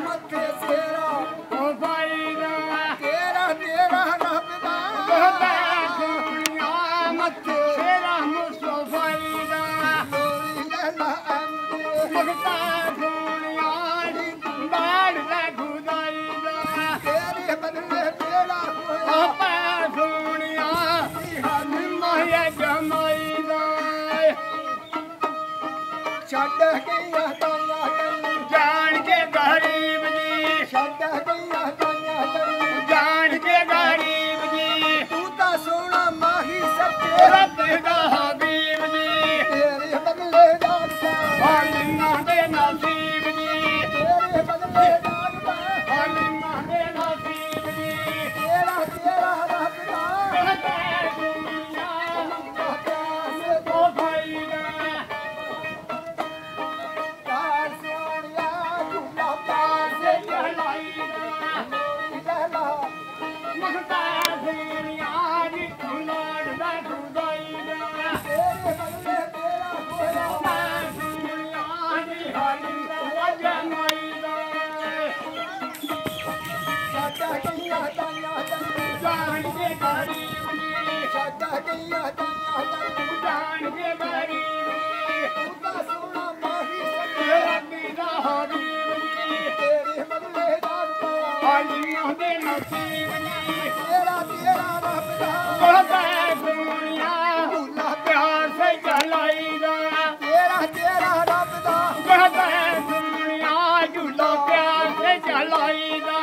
मथे सेरा तेरा तेरा रब दा मथे सेरा मुस्तफाई दा लोरी लैला मगता सोनिया बाड़ दा खुदाई दा तेरे बदले बेड़ा आपा सोनिया माया जमाई दा छड़ गईया ताया जान के गरीब जी छड़ गईया ताया जान के गरीब जी तू ता सोना माही सच्चे रब दा हबीब जी तेरे बदले दाता हालिमा दे नसीब जी तेरे बदले दाता हालिमा दे नसीब जी तेरा तेरा रब दा दुनिया से तो फायदा तेरा तेरा रब दा दुनिया भूला प्यार से जलाईदा तेरा तेरा रब दा दुनिया झूला प्यार से जलाईदा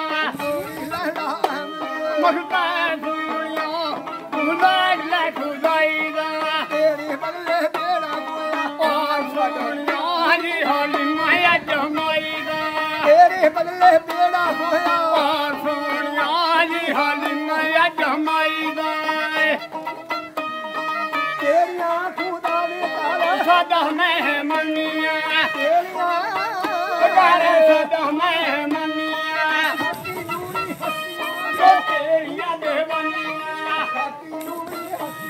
मखता दुनिया भूला ले खुदाईदा तेरे बदले बेड़ा गोया और दुनिया हरी हली माया जमाईदा तेरे बदले बेड़ा गोया और सोनिया हरी हली माया जमाईदा तेरिया खुदा ने तारा सदा मेहमानिया तेरिया गारे सदा मेहमानिया हसी नूरी हसी तेरिया देवानिया हसी नूरी हसी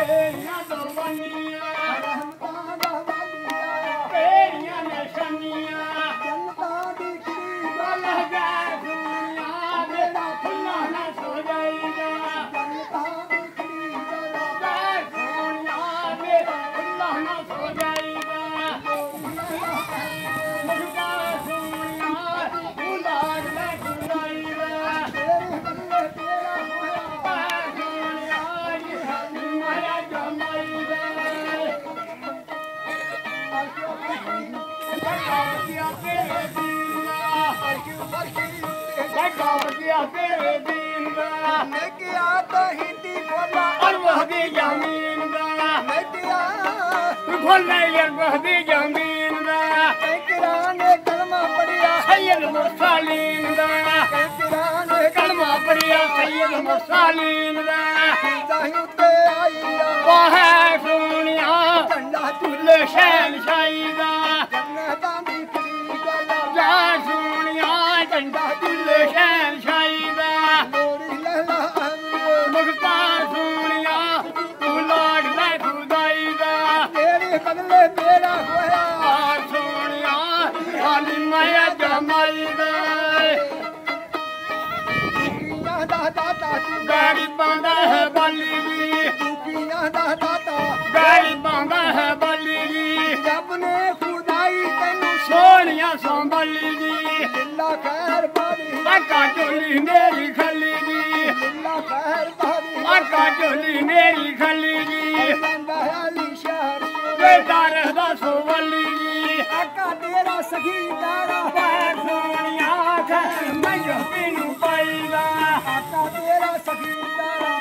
तेरिया देवानिया रहमतां दा वालिया तेरिया निशानिया जन्नतां दी खड़ी गल है दुनिया मेरा फुल्ला ना सो जाईदा जन्नतां दी खड़ी गल है दुनिया मेरा फुल्ला ना सो जाईदा मुर्गा दुनिया उलाग ले खुदाईदा तेरे बदले तेरा होया दुनिया ये माया जमाईदा तेरे दीन दा मैं क्या तो हिंदी बोला और वहदी जमीन दा मैं क्या खोल यार वहदी जमीन दा किराने कलमा पढ़िया सैयद मुरसलीन दा किराने कलमा पढ़िया सैयद मुरसलीन दा जाहिं ते आईया वाह सोनिया झंडा झूले शहनशाही दा जन्नतां दी खड़ी गल जा सोनिया झंडा झूले शहनशाही दा लोरी लैला मगता सोनिया तू लाड ले खुदाई दा तेरे बदले बेड़ा होया सोनिया हाली माया जमाई दा दाता गरीबां दा है बली दुखियां दा दाता गरीबां दा है बली रब ने खुदाई तैनू सोनिया संभली दी लिल्ला खैर बारी आका चोली मेरी खली दी लिल्ला खैर बारी आका चोली मेरी खली दी बंदाली शहर बेटा रहदा सोवली दी आका तेरा सखी तारा सोनिया खैर मैं पीनू पाईदा आका तेरा सखी तारा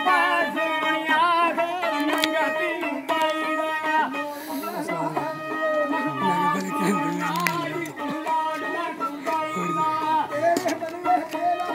सोनिया खैर मैं पीनू पाईदा तेरे बदले तेरा